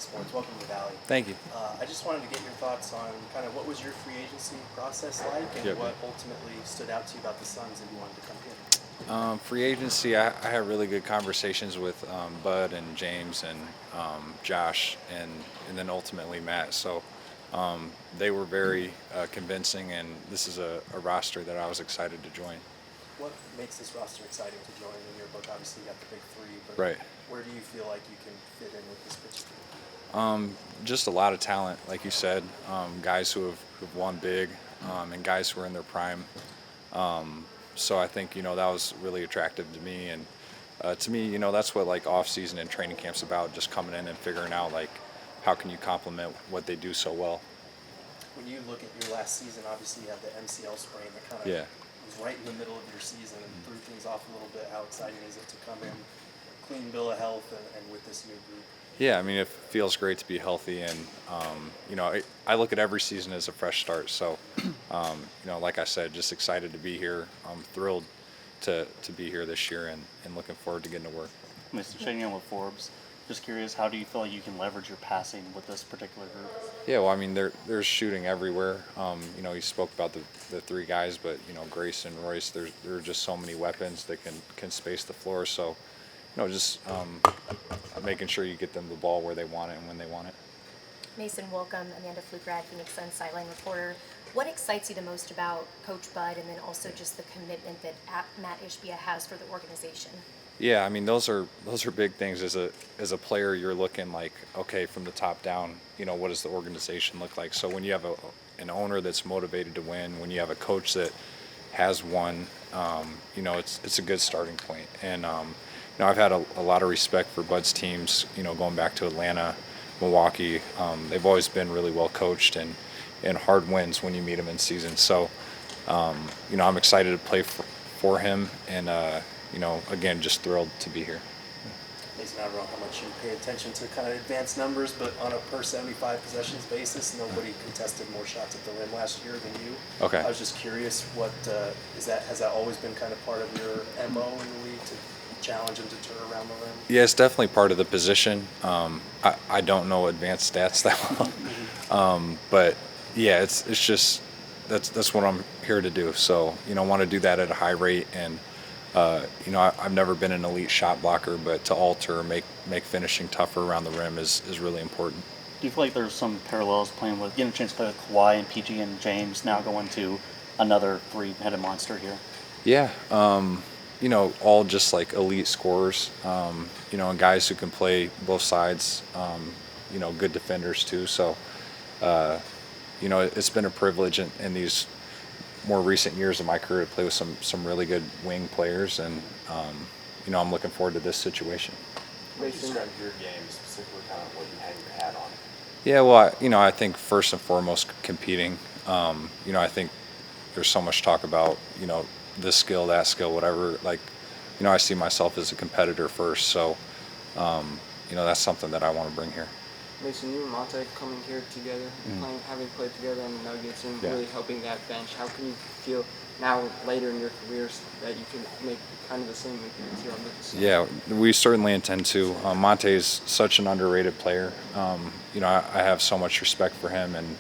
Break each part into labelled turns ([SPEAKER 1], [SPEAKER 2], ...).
[SPEAKER 1] Sports. Welcome to Valley.
[SPEAKER 2] Thank you.
[SPEAKER 1] I just wanted to get your thoughts on kind of what was your free agency process like, and
[SPEAKER 2] Yep.
[SPEAKER 1] what ultimately stood out to you about the Suns and you wanted to come here.
[SPEAKER 2] Free agency, I had really good conversations with Bud and James and Josh and then ultimately Matt. So they were very convincing, and this is a roster that I was excited to join.
[SPEAKER 1] What makes this roster exciting to join in your book? Obviously, you got the big three, but
[SPEAKER 2] Right.
[SPEAKER 1] where do you feel like you can fit in with this pitch team?
[SPEAKER 2] Just a lot of talent, like you said, guys who've won big, and guys who are in their prime. So I think that was really attractive to me, and to me, that's what like off season and training camp's about, just coming in and figuring out like how can you complement what they do so well.
[SPEAKER 1] When you look at your last season, obviously you had the MCL sprain that kind of
[SPEAKER 2] Yeah.
[SPEAKER 1] was right in the middle of your season and threw things off a little bit. How exciting is it to come in, clean bill of health, and with this new group?
[SPEAKER 2] Yeah, I mean, it feels great to be healthy, and I look at every season as a fresh start. So, like I said, just excited to be here. I'm thrilled to be here this year, and looking forward to getting to work.
[SPEAKER 3] Mr. Shaking in with Forbes. Just curious, how do you feel like you can leverage your passing with this particular group?
[SPEAKER 2] Yeah, well, I mean, there's shooting everywhere. You spoke about the three guys, but Grace and Royce. There are just so many weapons that can space the floor. So, just making sure you get them the ball where they want it and when they want it.
[SPEAKER 4] Mason, welcome. Amanda Flugrad, Phoenix Suns sideline reporter. What excites you the most about Coach Bud, and then also just the commitment that Matt Ishbia has for the organization?
[SPEAKER 2] Yeah, I mean, those are big things. As a player, you're looking like, okay, from the top down, what does the organization look like? So when you have an owner that's motivated to win, when you have a coach that has won, it's a good starting point. And I've had a lot of respect for Bud's teams. Going back to Atlanta, Milwaukee, they've always been really well coached and hard wins when you meet them in season. So, I'm excited to play for him, and again, just thrilled to be here.
[SPEAKER 1] Mason, I don't know how much you pay attention to kind of advanced numbers, but on a per 75 possessions basis, nobody contested more shots at the rim last year than you.
[SPEAKER 2] Okay.
[SPEAKER 1] I was just curious, what has that always been kind of part of your MO in the league, to challenge and deter around the rim?
[SPEAKER 2] Yeah, it's definitely part of the position. I don't know advanced stats that well, but yeah, it's just that's what I'm here to do. So want to do that at a high rate, and I've never been an elite shot blocker, but to alter, make finishing tougher around the rim is really important.
[SPEAKER 3] Do you feel like there's some parallels getting a chance to play with Kawhi and PG and James, now going to another three-headed monster here?
[SPEAKER 2] Yeah, all just like elite scorers, and guys who can play both sides, good defenders too. So, it's been a privilege in these more recent years of my career to play with some really good wing players, and I'm looking forward to this situation.
[SPEAKER 5] How would you describe your game, specifically kind of what you hang your hat on?
[SPEAKER 2] Yeah, well, I think first and foremost competing. I think there's so much talk about this skill, that skill, whatever. Like, I see myself as a competitor first, so that's something that I want to bring here.
[SPEAKER 6] Mason, you and Monte coming here together, having played together on the Nuggets, and really helping that bench. How can you feel now, later in your careers, that you can make kind of the same impact here on the Suns?
[SPEAKER 2] Yeah, we certainly intend to. Monte is such an underrated player. I have so much respect for him, and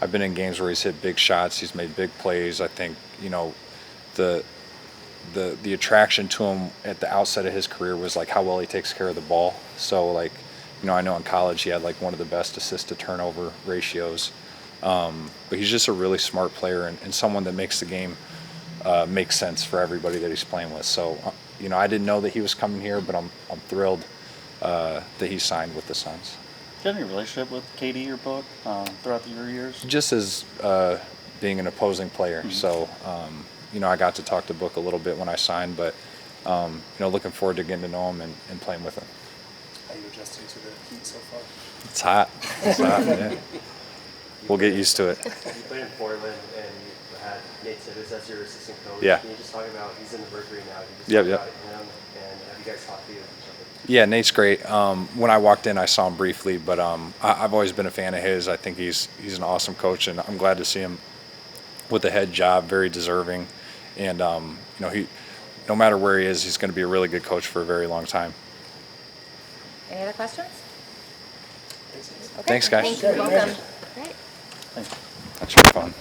[SPEAKER 2] I've been in games where he's hit big shots, he's made big plays. I think the attraction to him at the outset of his career was like how well he takes care of the ball. So like, I know in college he had like one of the best assist to turnover ratios. But he's just a really smart player, and someone that makes the game make sense for everybody that he's playing with. So, I didn't know that he was coming here, but I'm thrilled that he signed with the Suns.
[SPEAKER 3] Do you have any relationship with KD or Book throughout your years?
[SPEAKER 2] Just as being an opposing player. So, I got to talk to Book a little bit when I signed, but looking forward to getting to know him and playing with him.
[SPEAKER 1] How are you adjusting to the heat so far?
[SPEAKER 2] It's hot. It's hot, yeah. We'll get used to it.
[SPEAKER 5] You played in Portland, and you had Nate Tibbetts as your assistant coach.
[SPEAKER 2] Yeah.
[SPEAKER 5] Can you just talk about, he's in the Mercury now, can you just
[SPEAKER 2] Yep,
[SPEAKER 5] talk
[SPEAKER 2] yep.
[SPEAKER 5] about him, and have you guys talked to each other?
[SPEAKER 2] Yeah, Nate's great. When I walked in, I saw him briefly, but I've always been a fan of his. I think he's an awesome coach, and I'm glad to see him with a head job, very deserving. And, he, no matter where he is, he's going to be a really good coach for a very long time.
[SPEAKER 4] Any other questions? Okay.
[SPEAKER 2] Thanks, guys.
[SPEAKER 4] Thank you. Welcome.
[SPEAKER 3] Thanks.
[SPEAKER 2] That's your fun.